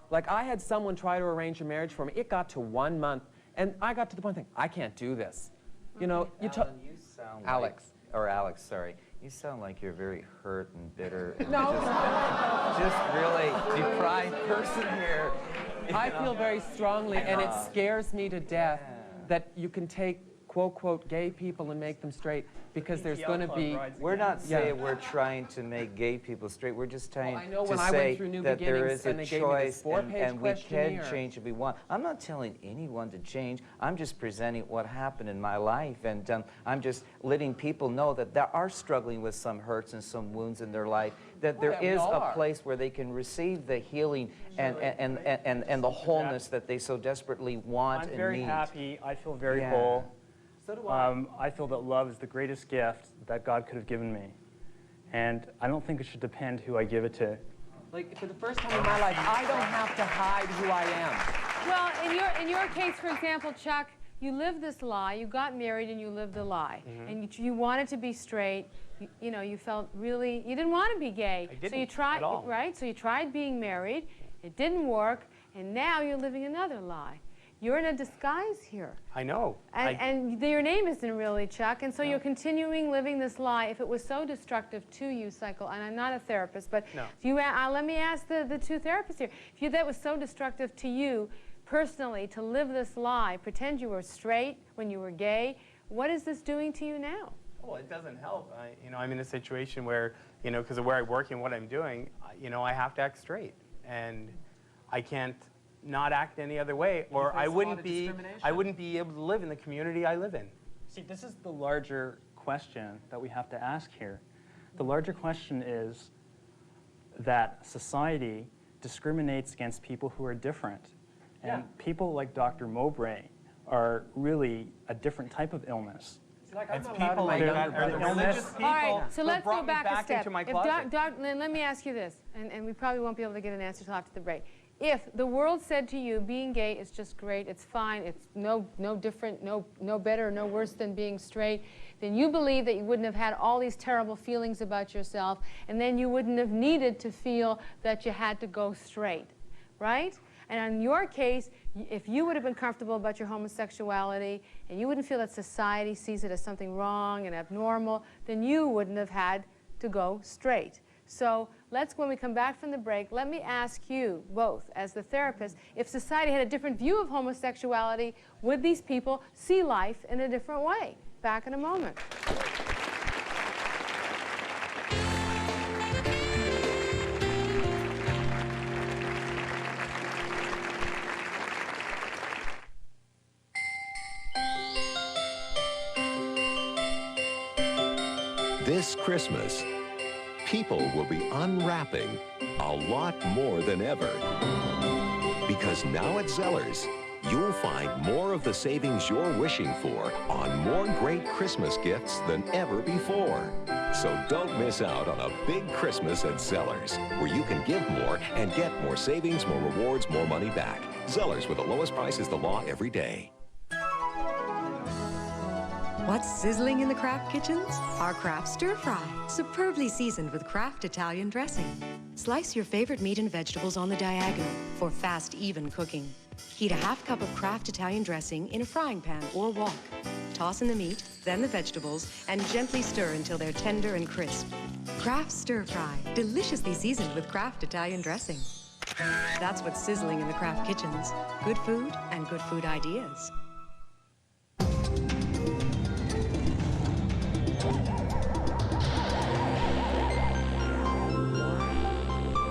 Like I had someone try to arrange a marriage for me. It got to 1 month, and I got to the point thinking, I can't do this. You know, Alan, you sound Alex. Alex, sorry. You sound like you're very hurt and bitter. And No. just really deprived person here. I feel very strongly, and it scares me to death that you can take quote, gay people and make them straight because there's going to be... We're not saying we're trying to make gay people straight. We're just trying to I say went through New that there is Beginnings a and they gave me this choice 4-page and we can questionnaire. change if we want. I'm not telling anyone to change. I'm just presenting what happened in my life, and I'm just letting people know that they are struggling with some hurts and some wounds in their life, that there is a place where they can receive the healing and the wholeness that they so desperately want and need. I'm very happy. I feel very whole. So do I. I feel that love is the greatest gift that God could have given me. And I don't think it should depend who I give it to. Like, for the first time in my life, I don't have to hide who I am. Well, in your case, for example, Chuck, you lived this lie. You got married and you lived a lie. And you wanted to be straight. You know, you felt really, you didn't want to be gay. I didn't so you tried, at all. right? So you tried being married. It didn't work. And now you're living another lie. You're in a disguise here. I know. And your name isn't really Chuck, and so you're continuing living this lie. If it was so destructive to you, and I'm not a therapist, but let me ask the two therapists here. If that was so destructive to you personally, to live this lie, pretend you were straight when you were gay, what is this doing to you now? Well, it doesn't help. I'm in a situation where, because of where I work and what I'm doing, I have to act straight. And I can't not act any other way, or I wouldn't be able to live in the community I live in. See, this is the larger question that we have to ask here. The larger question is that society discriminates against people who are different. And people like Dr. Mowbray are really a different type of illness. It's people like that, or the religious people. All right, so let's go brought me back a step. into my closet. Let me ask you this, and we probably won't be able to get an answer till after the break. If the world said to you, being gay is just great, it's fine, it's no different, no better, no worse than being straight, then you believe that you wouldn't have had all these terrible feelings about yourself, and then you wouldn't have needed to feel that you had to go straight, right? And in your case, if you would have been comfortable about your homosexuality, and you wouldn't feel that society sees it as something wrong and abnormal, then you wouldn't have had to go straight. So when we come back from the break, let me ask you both, as the therapist, if society had a different view of homosexuality, would these people see life in a different way? Back in a moment. This Christmas, people will be unwrapping a lot more than ever. Because now at Zellers, you'll find more of the savings you're wishing for on more great Christmas gifts than ever before. So don't miss out on a big Christmas at Zellers, where you can give more and get more savings, more rewards, more money back. Zellers, where the lowest price is the law every day. What's sizzling in the Kraft kitchens? Our Kraft Stir Fry, superbly seasoned with Kraft Italian dressing. Slice your favorite meat and vegetables on the diagonal for fast, even cooking. Heat a half cup of Kraft Italian dressing in a frying pan or wok. Toss in the meat, then the vegetables, and gently stir until they're tender and crisp. Kraft Stir Fry, deliciously seasoned with Kraft Italian dressing. That's what's sizzling in the Kraft kitchens. Good food and good food ideas.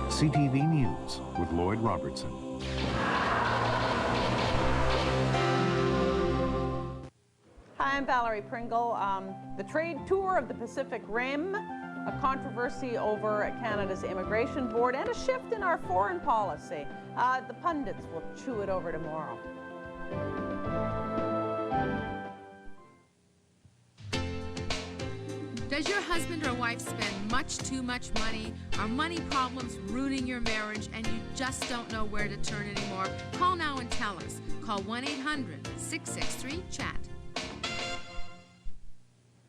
CTV News with Lloyd Robertson. Hi, I'm Valerie Pringle. The trade tour of the Pacific Rim, a controversy over Canada's immigration board, and a shift in our foreign policy. The pundits will chew it over tomorrow. Does your husband or wife spend much too much money? Are money problems ruining your marriage and you just don't know where to turn anymore? Call now and tell us. Call 1-800-663-CHAT.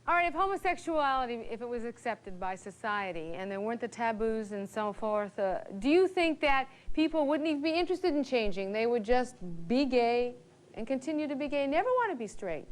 All right, if homosexuality, if it was accepted by society and there weren't the taboos and so forth, do you think that people wouldn't even be interested in changing? They would just be gay and continue to be gay, never want to be straight?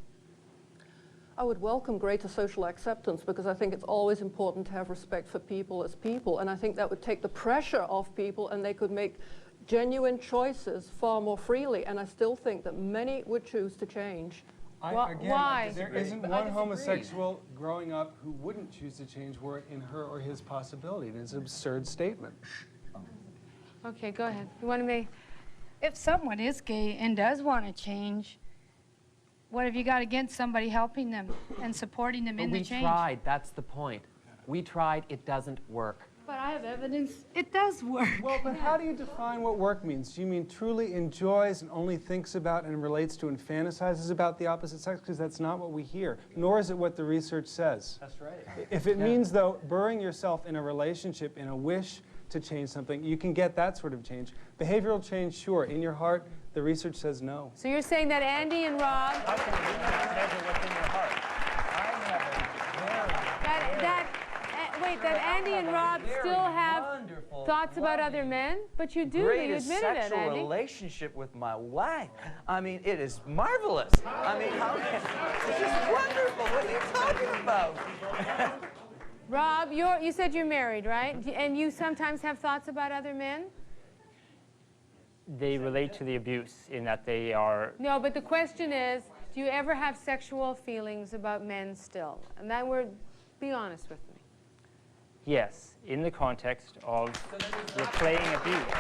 I would welcome greater social acceptance because I think it's always important to have respect for people as people, and I think that would take the pressure off people and they could make genuine choices far more freely, and I still think that many would choose to change. Why? There isn't one homosexual growing up who wouldn't choose to change were it in her or his possibility. It is an absurd statement. Okay, go ahead. You want to make... If someone is gay and does want to change, what have you got against somebody helping them and supporting them in the change? We tried, that's the point. We tried, it doesn't work. But I have evidence it does work. Well, but how do you define what work means? Do you mean truly enjoys and only thinks about and relates to and fantasizes about the opposite sex? Because that's not what we hear, nor is it what the research says. That's right. If it means, though, burying yourself in a relationship, in a wish to change something, you can get that sort of change. Behavioral change, sure. In your heart, the research says no. So you're saying that Andy and Rob... How can you measure what's in your heart? That Andy and Rob still have thoughts about other men? But you do, you Greatest admitted it, sexual Andy. relationship with my wife. I mean, it is marvelous. I mean, it's just wonderful. What are you talking about? Rob, you said you're married, right? And you sometimes have thoughts about other men? They relate to the abuse in that they are... No, but the question is, do you ever have sexual feelings about men still? And that be honest with me. Yes, in the context of replaying abuse.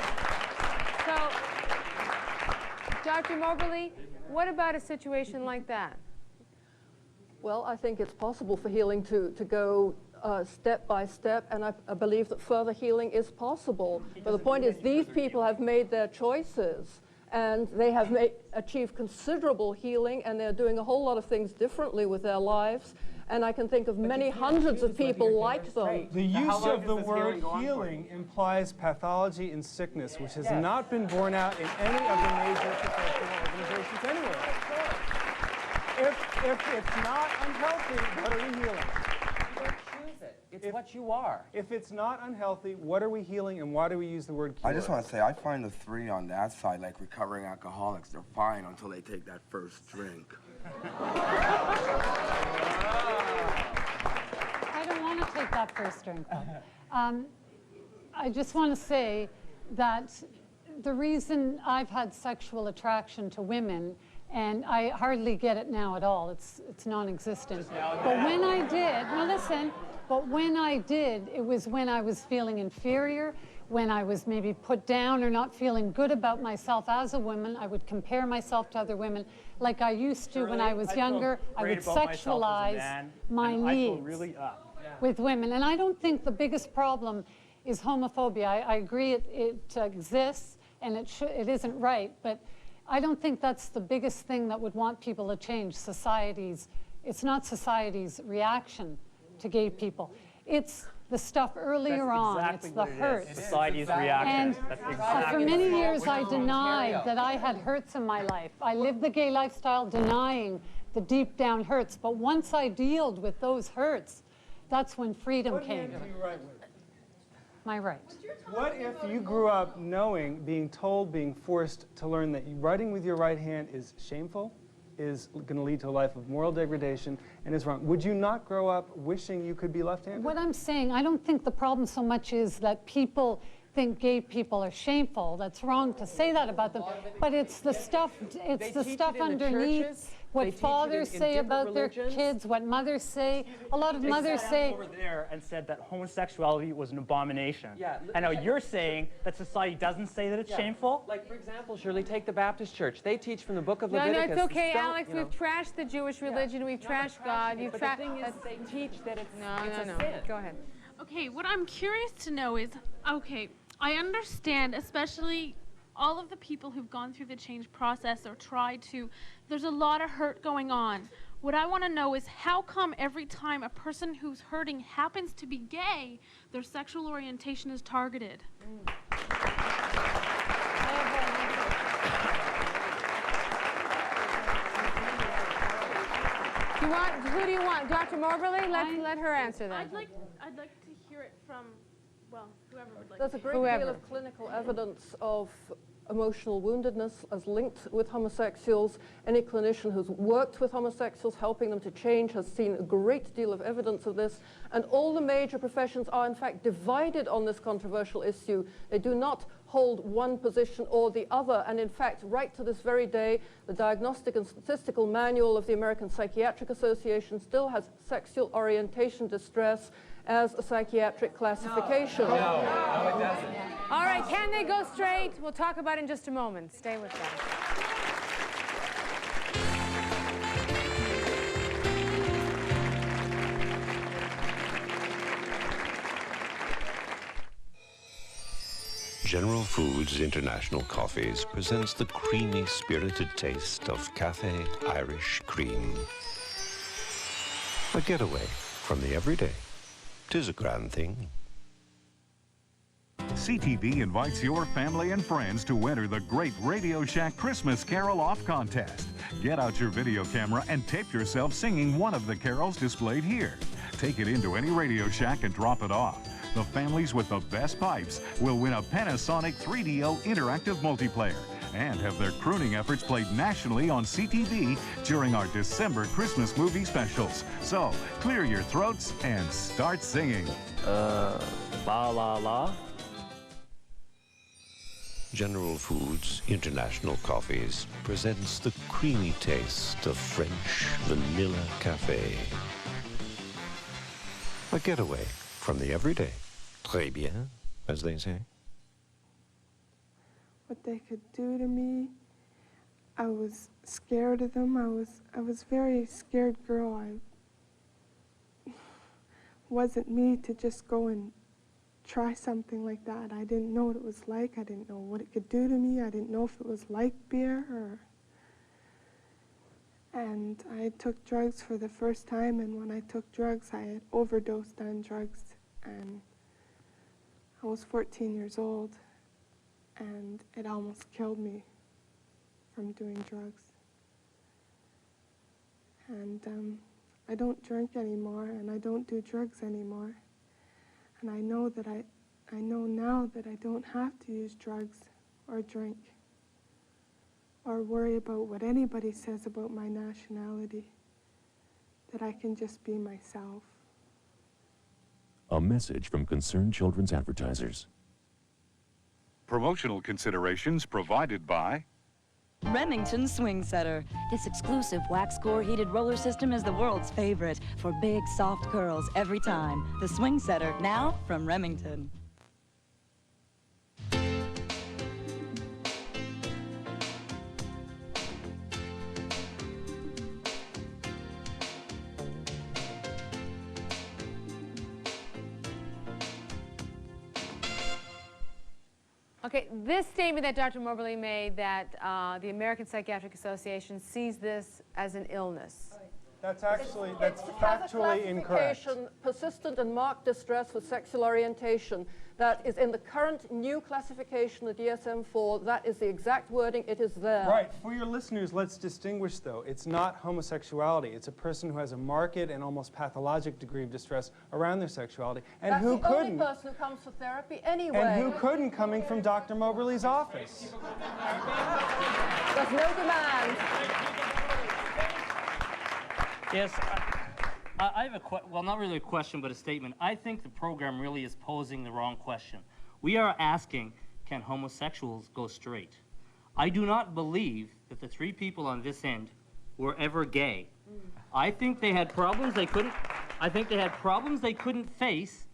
So, Dr. Moberly, what about a situation like that? Well, I think it's possible for healing to go step by step, and I believe that further healing is possible. But the point is, these people have made their choices, and they have achieved considerable healing, and they're doing a whole lot of things differently with their lives. And I can think of many hundreds of people like them. The use of the word healing implies pathology and sickness, which has not been borne out in any of the major professional organizations anywhere. If it's not unhealthy, what are we healing? You don't choose it. It's what you are. If it's not unhealthy, what are we healing, and why do we use the word cure? I just want to say, I find the three on that side, like recovering alcoholics, they're fine until they take that first drink. I don't want to take that first drink, though. I just want to say that the reason I've had sexual attraction to women, and I hardly get it now at all, it's non-existent. But when I did, now listen, but when I did, it was when I was feeling inferior, when I was maybe put down or not feeling good about myself as a woman. I would compare myself to other women like I used to when I was younger. I would sexualize my needs with women. And I don't think the biggest problem is homophobia. I agree it exists and it isn't right, but I don't think that's the biggest thing that would want people to change it's not society's reaction to gay people. It's the stuff earlier on. It's the hurt. Society's reaction. And for many years, I denied that I had hurts in my life. I lived the gay lifestyle denying the deep down hurts. But once I dealt with those hurts, that's when freedom came. My right. What if you grew up knowing, being told, being forced to learn that writing with your right hand is shameful, is going to lead to a life of moral degradation, and is wrong? Would you not grow up wishing you could be left-handed? What I'm saying, I don't think the problem so much is that people think gay people are shameful. That's wrong to say that about them. But it's the stuff, underneath. What fathers say about their kids, what mothers say. A lot of mothers say... over there and said that homosexuality was an abomination. And now you're saying that society doesn't say that it's shameful? Like, for example, Shirley, take the Baptist Church. They teach from the book of No, Leviticus. it's okay, Alex. We've trashed the Jewish religion. We've trashed God. You've trashed... The thing is, they teach that it's No. sin. Go ahead. Okay, what I'm curious to know is, okay, I understand, especially all of the people who've gone through the change process or tried to, there's a lot of hurt going on. What I want to know is how come every time a person who's hurting happens to be gay, their sexual orientation is targeted? Who do you want? Dr. Moberly? Let her answer that. I'd like to hear it from, well, whoever would like There's a great deal of clinical evidence of emotional woundedness as linked with homosexuals. Any clinician who's worked with homosexuals, helping them to change, has seen a great deal of evidence of this. And all the major professions are, in fact, divided on this controversial issue. They do not hold one position or the other. And in fact, right to this very day, the Diagnostic and Statistical Manual of the American Psychiatric Association still has sexual orientation distress as a psychiatric classification. No, it doesn't. All right, can they go straight? We'll talk about it in just a moment. Stay with us. General Foods International Coffees presents the creamy, spirited taste of Cafe Irish Cream. A getaway from the everyday. 'Tis a grand thing. CTV invites your family and friends to enter the great Radio Shack Christmas Carol Off Contest. Get out your video camera and tape yourself singing one of the carols displayed here. Take it into any Radio Shack and drop it off. The families with the best pipes will win a Panasonic 3DO interactive multiplayer and have their crooning efforts played nationally on CTV during our December Christmas movie specials. So, clear your throats and start singing. Ba la la. General Foods International Coffees presents the creamy taste of French vanilla cafe. A getaway from the everyday. Très bien, as they say. What they could do to me, I was scared of them. I was a very scared girl. I wasn't me to just go and try something like that. I didn't know what it was like. I didn't know what it could do to me. I didn't know if it was like beer or... And I took drugs for the first time, and when I took drugs, I had overdosed on drugs, and I was 14 years old, and it almost killed me from doing drugs. And I don't drink anymore, and I don't do drugs anymore. And I know now that I don't have to use drugs or drink or worry about what anybody says about my nationality, that I can just be myself. A message from Concerned Children's Advertisers. Promotional considerations provided by Remington Swing Setter. This exclusive wax core heated roller system is the world's favorite for big, soft curls every time. The Swing Setter, now from Remington. Okay, this statement that Dr. Moberly made, that the American Psychiatric Association sees this as an illness. That's factually incorrect. Persistent and marked distress with sexual orientation. That is in the current new classification, the DSM-4. That is the exact wording. It is there. Right. For your listeners, let's distinguish, though. It's not homosexuality. It's a person who has a marked and almost pathologic degree of distress around their sexuality. And That's who the couldn't. only person who comes for therapy anyway. And who couldn't, coming from Dr. Moberly's office. There's no demand. Yes, I have well, not really a question, but a statement. I think the program really is posing the wrong question. We are asking, can homosexuals go straight? I do not believe that the three people on this end were ever gay. I think they had problems they couldn't, face.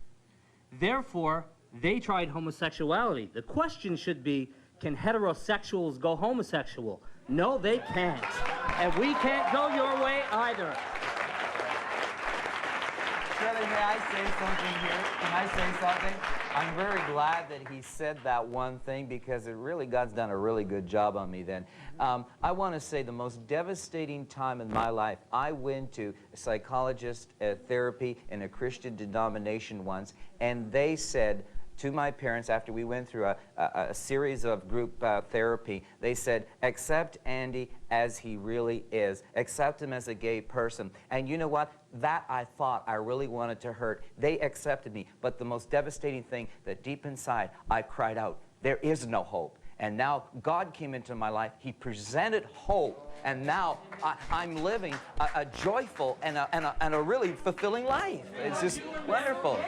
Therefore, they tried homosexuality. The question should be, can heterosexuals go homosexual? No, they can't. And we can't go your way either. Shirley, may I say something here? Can I say something? I'm very glad that he said that one thing, because God's done a really good job on me then. I want to say the most devastating time in my life, I went to a psychologist therapy in a Christian denomination once, and they said to my parents, after we went through a series of group therapy, they said, accept Andy as he really is. Accept him as a gay person. And you know what? That I thought I really wanted to hurt. They accepted me. But the most devastating thing, that deep inside, I cried out, there is no hope. And now God came into my life. He presented hope. And now I'm living a joyful and a really fulfilling life. It's just wonderful.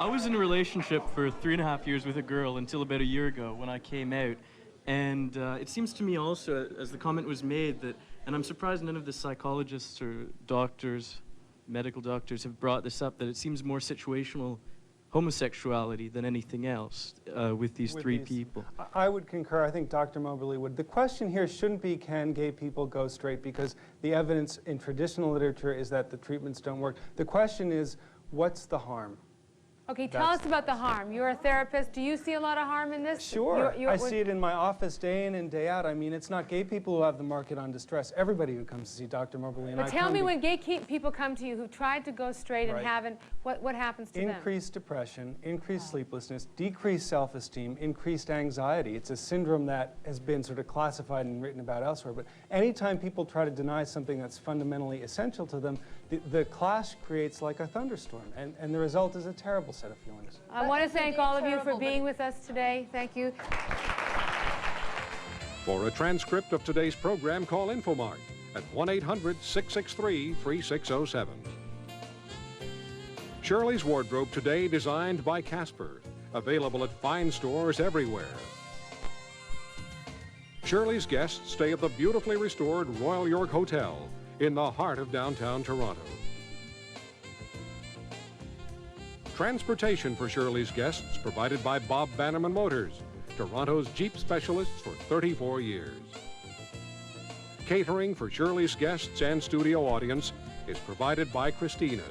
I was in a relationship for 3.5 years with a girl until about a year ago when I came out. And it seems to me also, as the comment was made, that, and I'm surprised none of the psychologists or doctors, medical doctors have brought this up, that it seems more situational homosexuality than anything else with these three people. I would concur. I think Dr. Moberly would. The question here shouldn't be, can gay people go straight, because the evidence in traditional literature is that the treatments don't work. The question is, what's the harm? Okay, tell us about the harm. You're a therapist. Do you see a lot of harm in this? Sure. I see it in my office day in and day out. I mean, it's not gay people who have the market on distress. Everybody who comes to see Dr. Moberly and I But tell me, when gay people come to you who tried to go straight and Right. haven't, what happens to them? Increased depression, increased sleeplessness, decreased self-esteem, increased anxiety. It's a syndrome that has been sort of classified and written about elsewhere. But anytime people try to deny something that's fundamentally essential to them, the clash creates like a thunderstorm. And the result is a terrible set of feelings. I want to thank all of you for being with us today. Thank you. For a transcript of today's program, call Infomart at 1-800-663-3607. Shirley's Wardrobe today, designed by Casper. Available at fine stores everywhere. Shirley's guests stay at the beautifully restored Royal York Hotel in the heart of downtown Toronto. Transportation for Shirley's guests provided by Bob Bannerman Motors, Toronto's Jeep specialists for 34 years. Catering for Shirley's guests and studio audience is provided by Christina's,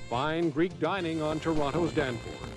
fine Greek dining on Toronto's Danforth.